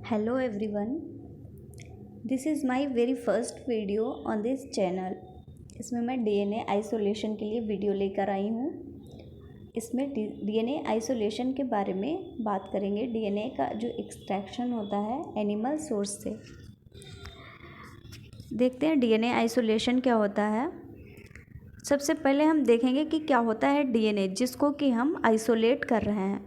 Hello everyone, this is my very first video on this channel। इसमें मैं DNA isolation के लिए video लेकर आई हूँ। इसमें डीएनए आइसोलेशन के बारे में बात करेंगे। डीएनए का जो एक्सट्रैक्शन होता है एनिमल सोर्स से। देखते हैं डीएनए आइसोलेशन क्या होता है। सबसे पहले हम देखेंगे कि क्या होता है डीएनए, जिसको कि हम आइसोलेट कर रहे हैं।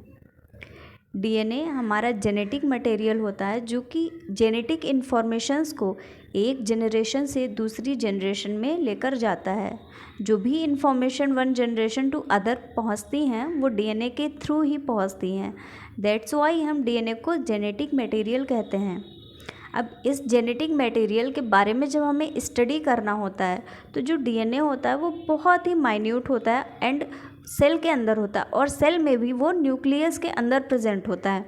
डीएनए हमारा जेनेटिक मटेरियल होता है जो कि जेनेटिक इन्फॉर्मेशंस को एक जनरेशन से दूसरी जनरेशन में लेकर जाता है। जो भी information one generation to other पहुंचती हैं वो डीएनए के थ्रू ही पहुंचती हैं। दैट्स वाई हम डीएनए को जेनेटिक मटेरियल कहते हैं। अब इस जेनेटिक मटेरियल के बारे में जब हमें स्टडी करना होता है तो जो डीएनए होता है वो बहुत ही माइन्यूट होता है एंड सेल के अंदर होता है, और सेल में भी वो न्यूक्लियस के अंदर प्रेजेंट होता है।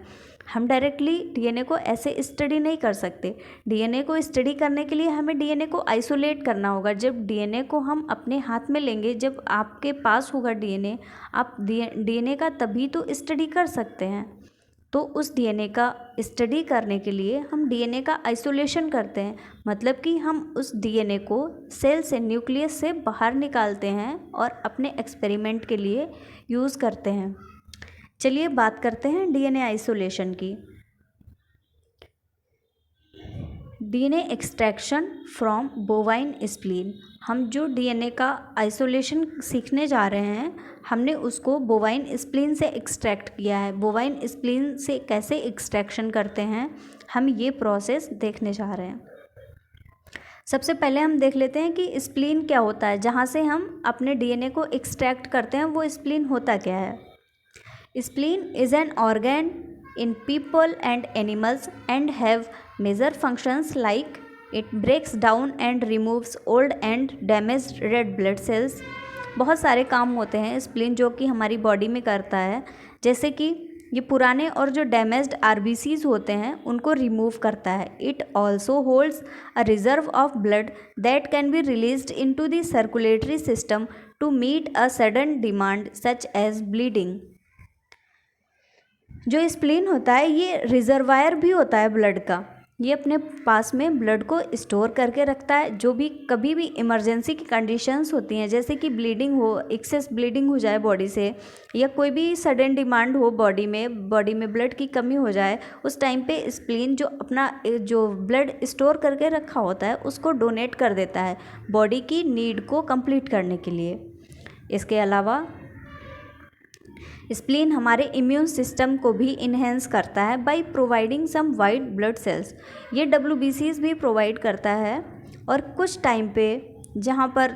हम डायरेक्टली डीएनए को ऐसे स्टडी नहीं कर सकते। डीएनए को स्टडी करने के लिए हमें डीएनए को आइसोलेट करना होगा। जब डीएनए को हम अपने हाथ में लेंगे, जब आपके पास होगा डीएनए, आप डीएनए का तभी तो स्टडी कर सकते हैं। तो उस डीएनए का स्टडी करने के लिए हम डीएनए का आइसोलेशन करते हैं, मतलब कि हम उस डीएनए को सेल से, न्यूक्लियस से बाहर निकालते हैं और अपने एक्सपेरिमेंट के लिए यूज़ करते हैं। चलिए बात करते हैं डीएनए आइसोलेशन की। DNA extraction from bovine spleen. हम जो डीएनए का आइसोलेशन सीखने जा रहे हैं, हमने उसको बोवाइन स्प्लीन से एक्सट्रैक्ट किया है। बोवाइन स्प्लीन से कैसे एक्सट्रैक्शन करते हैं, हम ये प्रोसेस देखने जा रहे हैं। सबसे पहले हम देख लेते हैं कि स्प्लीन क्या होता है। जहाँ से हम अपने डीएनए को एक्सट्रैक्ट करते हैं वो स्प्लीन होता क्या है। Spleen is an organ in people and animals and have major functions like it breaks down and removes old and damaged red blood cells। बहुत सारे काम होते हैं स्प्लीन जो कि हमारी बॉडी में करता है, जैसे कि ये पुराने और जो डैमेज्ड आरबीसीज होते हैं उनको रिमूव करता है। It also holds a reserve of blood that can be released into the circulatory system to meet a sudden demand such as bleeding. जो स्प्लीन होता है ये रिजर्वायर भी होता है ब्लड का। ये अपने पास में ब्लड को स्टोर करके रखता है। जो भी कभी भी इमरजेंसी की कंडीशंस होती हैं, जैसे कि ब्लीडिंग हो, एक्सेस ब्लीडिंग हो जाए बॉडी से, या कोई भी सडन डिमांड हो बॉडी में ब्लड की कमी हो जाए, उस टाइम पे स्प्लीन जो अपना जो ब्लड स्टोर करके रखा होता है उसको डोनेट कर देता है बॉडी की नीड को कंप्लीट करने के लिए। इसके अलावा स्प्लीन हमारे इम्यून सिस्टम को भी इन्हेंस करता है by providing some white blood cells. ये WBCs भी प्रोवाइड करता है। और कुछ टाइम पे जहाँ पर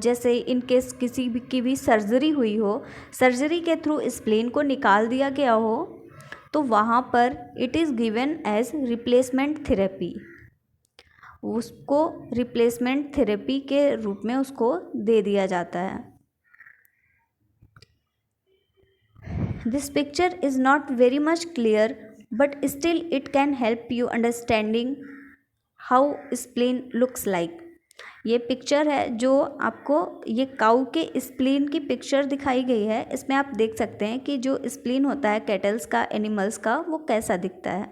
जैसे इन केस किसी की भी सर्जरी हुई हो, सर्जरी के थ्रू स्प्लीन को निकाल दिया गया हो, तो वहाँ पर it is given as replacement therapy. उसको रिप्लेसमेंट थेरेपी के रूप में उसको दे दिया जाता है। This picture is not very much clear, but still it can help you understanding how spleen looks like। ये पिक्चर है जो आपको, ये काऊ के स्प्लीन की पिक्चर दिखाई गई है। इसमें आप देख सकते हैं कि जो स्प्लीन होता है कैटल्स का, एनिमल्स का, वो कैसा दिखता है।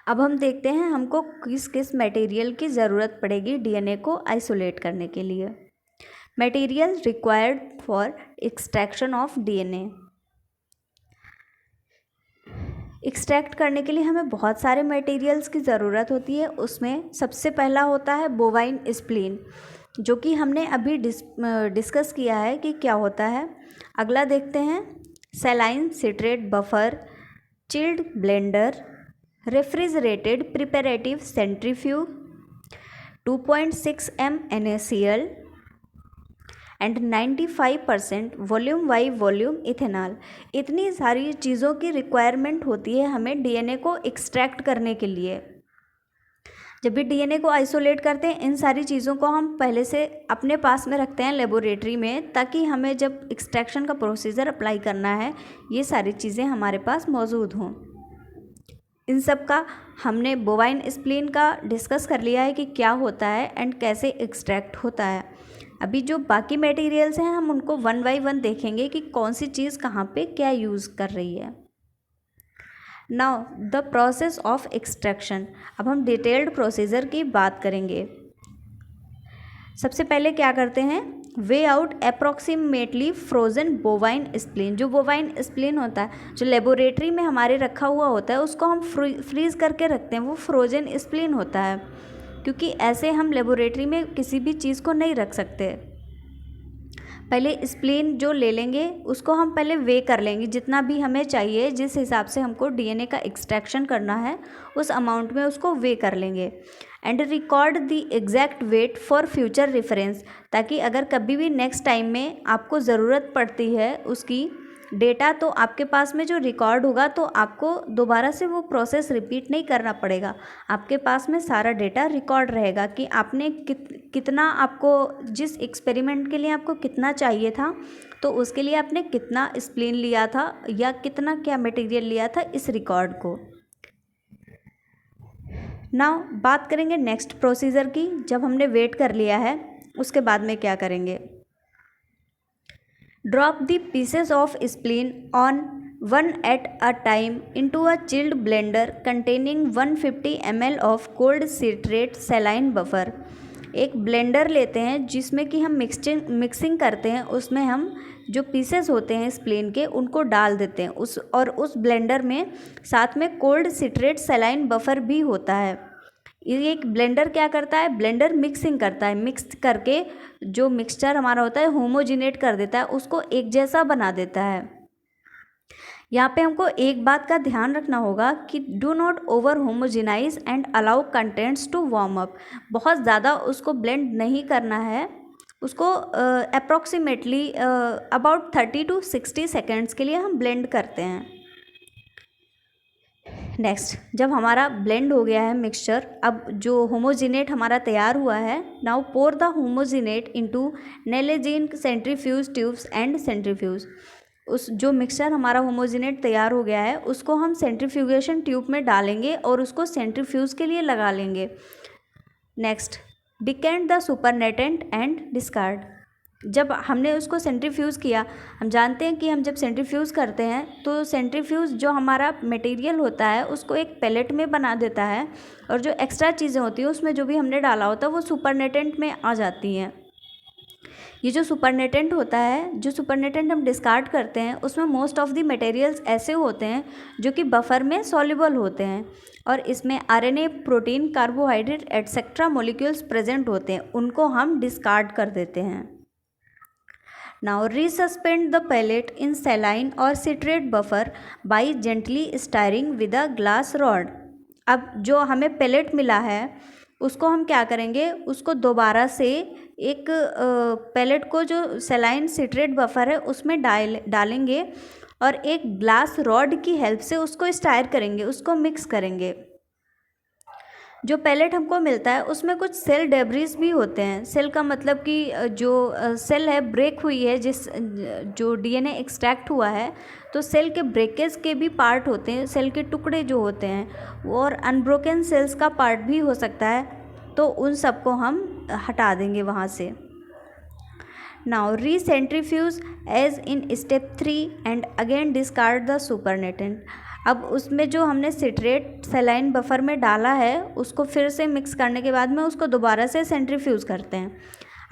अब हम देखते हैं हमको किस किस मटेरियल की ज़रूरत पड़ेगी डीएनए को आइसोलेट करने के लिए। Material required for extraction of DNA. Extract करने के लिए हमें बहुत सारे मटेरियल्स की ज़रूरत होती है। उसमें सबसे पहला होता है बोवाइन स्प्लीन, जो कि हमने अभी डिस्कस किया है कि क्या होता है। अगला देखते हैं saline citrate buffer, chilled blender, refrigerated preparative centrifuge, 2.6 m NaCl and 95% volume by volume ethanol. इतनी सारी चीज़ों की रिक्वायरमेंट होती है हमें डीएनए को एक्सट्रैक्ट करने के लिए। जब भी डीएनए को आइसोलेट करते हैं, इन सारी चीज़ों को हम पहले से अपने पास में रखते हैं लेबोरेटरी में, ताकि हमें जब एक्सट्रैक्शन का प्रोसीजर अप्लाई करना है ये सारी चीज़ें हमारे पास मौजूद हों। इन सब का हमने बोवाइन स्प्लीन का डिस्कस कर लिया है कि क्या होता है एंड कैसे एक्सट्रैक्ट होता है। अभी जो बाकी मटेरियल्स हैं हम उनको वन बाय वन देखेंगे कि कौन सी चीज़ कहाँ पे क्या यूज़ कर रही है। Now the process of extraction. अब हम डिटेल्ड प्रोसीजर की बात करेंगे। सबसे पहले क्या करते हैं, way out approximately frozen bovine spleen. जो बोवाइन स्प्लीन होता है, जो लेबोरेटरी में हमारे रखा हुआ होता है, उसको हम फ्रीज़ करके रखते हैं, वो फ्रोजन स्प्लीन होता है, क्योंकि ऐसे हम लेबोरेटरी में किसी भी चीज़ को नहीं रख सकते। पहले स्प्लीन जो ले लेंगे उसको हम पहले वे कर लेंगे, जितना भी हमें चाहिए, जिस हिसाब से हमको डीएनए का एक्सट्रैक्शन करना है उस अमाउंट में उसको वे कर लेंगे। And record the exact wait for future reference, ताकि अगर कभी भी नेक्स्ट टाइम में आपको ज़रूरत पड़ती है उसकी डेटा, तो आपके पास में जो रिकॉर्ड होगा तो आपको दोबारा से वो प्रोसेस रिपीट नहीं करना पड़ेगा। आपके पास में सारा डेटा रिकॉर्ड रहेगा कि आपने कितना, आपको जिस एक्सपेरिमेंट के लिए आपको कितना चाहिए था, तो उसके लिए आपने कितना स्प्लीन लिया था या कितना क्या मटेरियल लिया था, इस रिकॉर्ड को। नाउ बात करेंगे नेक्स्ट प्रोसीजर की। जब हमने वेट कर लिया है उसके बाद में क्या करेंगे, drop the pieces of spleen on one at a time into a chilled blender containing 150 ml of cold citrate saline buffer. एक ब्लेंडर लेते हैं जिसमें कि हम मिक्सिंग करते हैं, उसमें हम जो पीसेस होते हैं स्प्लीन के उनको डाल देते हैं उस ब्लेंडर में साथ में कोल्ड सिट्रेट सलाइन बफर भी होता है। ये एक ब्लेंडर क्या करता है, ब्लेंडर मिक्सिंग करता है, मिक्स करके जो मिक्सचर हमारा होता है होमोजिनेट कर देता है, उसको एक जैसा बना देता है। यहाँ पे हमको एक बात का ध्यान रखना होगा कि do not over homogenise and allow contents to warm up. बहुत ज़्यादा उसको ब्लेंड नहीं करना है, उसको अप्रॉक्सीमेटली अबाउट 30 to 60 सेकेंड्स के लिए हम ब्लेंड करते हैं। नेक्स्ट, जब हमारा ब्लेंड हो गया है मिक्सचर, अब जो होमोजिनेट हमारा तैयार हुआ है, now pour the homogenate into Nalgene centrifuge tubes and centrifuge. उस जो मिक्सचर हमारा होमोजिनेट तैयार हो गया है उसको हम सेंट्रीफ्यूगेशन ट्यूब में डालेंगे और उसको सेंट्रीफ्यूज के लिए लगा लेंगे। Next, decant the supernatant and discard. जब हमने उसको सेंट्रीफ्यूज़ किया, हम जानते हैं कि हम जब सेंट्रीफ्यूज़ करते हैं तो सेंट्रीफ्यूज़ जो हमारा मटेरियल होता है उसको एक पैलेट में बना देता है, और जो एक्स्ट्रा चीज़ें होती हैं उसमें जो भी हमने डाला होता है वो सुपरनेटेंट में आ जाती हैं। ये जो सुपरनेटेंट होता है, जो सुपरनेटेंट हम डिस्कार्ड करते हैं, उसमें मोस्ट ऑफ द मटेरियल्स ऐसे होते हैं जो कि बफर में सॉल्युबल होते हैं, और इसमें RNA, protein, carbohydrate etcetera molecules present होते हैं, उनको हम डिस्कार्ड कर देते हैं। Now resuspend the pellet in saline or citrate buffer by gently stirring with a glass rod। अब जो हमें पेलेट मिला है उसको हम क्या करेंगे, उसको दोबारा से एक पेलेट को जो सलाइन सिट्रेट बफर है उसमें डालेंगे और एक ग्लास रॉड की हेल्प से उसको स्टायर करेंगे, उसको मिक्स करेंगे। जो पैलेट हमको मिलता है उसमें कुछ सेल डेब्रिस भी होते हैं। सेल का मतलब कि जो सेल है ब्रेक हुई है, जो डीएनए एक्सट्रैक्ट हुआ है, तो सेल के ब्रेकेज के भी पार्ट होते हैं, सेल के टुकड़े जो होते हैं, और अनब्रोकन सेल्स का पार्ट भी हो सकता है, तो उन सबको हम हटा देंगे वहाँ से। Now recentrifuge as in step 3 and again discard the supernatant. अब उसमें जो हमने सिट्रेट सलाइन बफर में डाला है उसको फिर से मिक्स करने के बाद में उसको दोबारा से सेंट्रीफ्यूज़ करते हैं।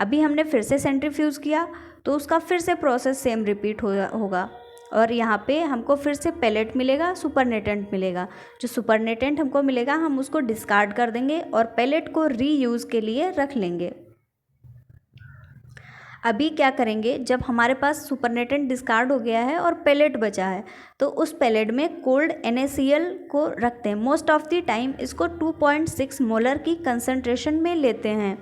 अभी हमने फिर से सेंट्रीफ्यूज़ किया तो उसका फिर से प्रोसेस सेम रिपीट होगा, और यहाँ पे हमको फिर से पेलेट मिलेगा, सुपरनेटेंट मिलेगा। जो सुपरनेटेंट हमको मिलेगा हम उसको डिस्कार्ड कर देंगे और पेलेट को रीयूज़ के लिए रख लेंगे। अभी क्या करेंगे, जब हमारे पास सुपरनेटेंट डिस्कार्ड हो गया है और पेलेट बचा है तो उस पेलेट में कोल्ड NaCl को रखते हैं। मोस्ट ऑफ द टाइम इसको 2.6 मोलर की कंसंट्रेशन में लेते हैं।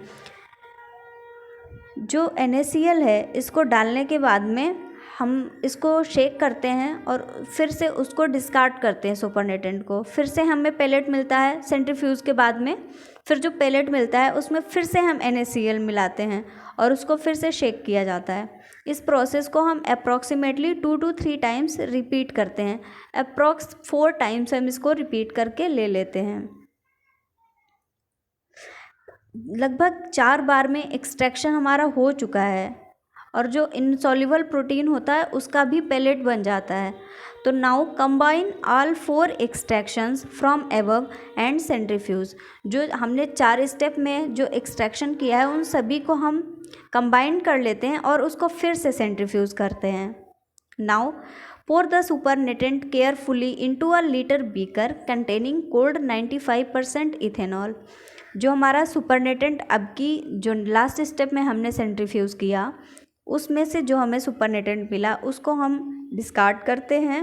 जो NaCl है इसको डालने के बाद में हम इसको शेक करते हैं और फिर से उसको डिस्कार्ड करते हैं सुपरनेटेंट को। फिर से हमें पेलेट मिलता है सेंट्रीफ्यूज़ के बाद में, फिर जो पेलेट मिलता है उसमें फिर से हम NaCl मिलाते हैं और उसको फिर से शेक किया जाता है। इस प्रोसेस को हम अप्रॉक्सीमेटली 2 to 3 टाइम्स रिपीट करते हैं। अप्रॉक्स 4 टाइम्स हम इसको रिपीट करके ले लेते हैं। लगभग 4 बार में एक्सट्रैक्शन हमारा हो चुका है और जो इनसॉल्युबल प्रोटीन होता है उसका भी पेलेट बन जाता है। तो now combine all 4 extractions from above and centrifuge. जो हमने 4 स्टेप में जो एक्सट्रैक्शन किया है उन सभी को हम कंबाइन कर लेते हैं और उसको फिर से सेंट्रीफ्यूज करते हैं। Now pour the supernatant carefully into a liter beaker containing cold 95% ethanol। जो हमारा सुपरनेटेंट अब की जो लास्ट स्टेप में हमने सेंट्रीफ्यूज किया उसमें से जो हमें सुपरनेटेंट मिला उसको हम डिस्कार्ड करते हैं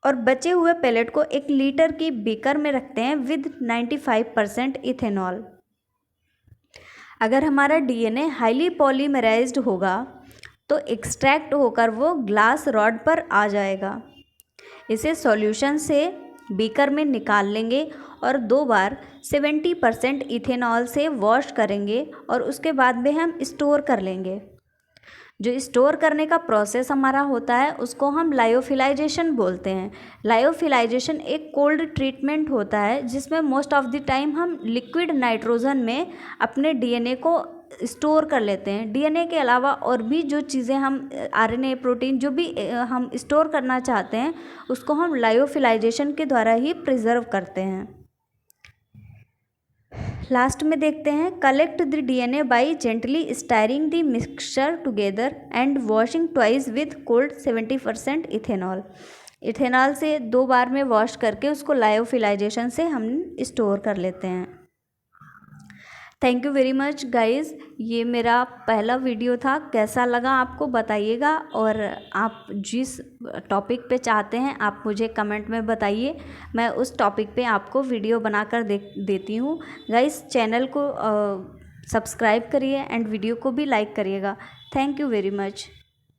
और बचे हुए पेलेट को 1 लीटर की बीकर में रखते हैं विद 95% इथेनॉल। अगर हमारा डीएनए हाईली पॉलीमराइज्ड होगा तो एक्सट्रैक्ट होकर वो ग्लास रॉड पर आ जाएगा। इसे सॉल्यूशन से बीकर में निकाल लेंगे और 2 बार 70% इथेनॉल से वॉश करेंगे और उसके बाद में हम स्टोर कर लेंगे। जो स्टोर करने का प्रोसेस हमारा होता है उसको हम लायोफिलाइजेशन बोलते हैं। लायोफिलाइजेशन एक कोल्ड ट्रीटमेंट होता है जिसमें मोस्ट ऑफ द टाइम हम लिक्विड नाइट्रोजन में अपने डीएनए को स्टोर कर लेते हैं। डीएनए के अलावा और भी जो चीज़ें हम आरएनए प्रोटीन जो भी हम स्टोर करना चाहते हैं उसको हम लायोफिलाइजेशन के द्वारा ही प्रिजर्व करते हैं। लास्ट में देखते हैं collect the DNA by gently steering the mixture together and washing twice with cold 70% ethanol. Ethanol से 2 बार में वॉश करके उसको लायोफिलाइजेशन से हम स्टोर कर लेते हैं। Thank you very much guys. ये मेरा पहला वीडियो था, कैसा लगा आपको बताइएगा और आप जिस टॉपिक पे चाहते हैं आप मुझे कमेंट में बताइए, मैं उस टॉपिक पे आपको वीडियो बनाकर देती हूँ। गाइज़ चैनल को सब्सक्राइब करिए एंड वीडियो को भी लाइक करिएगा। Thank you very much.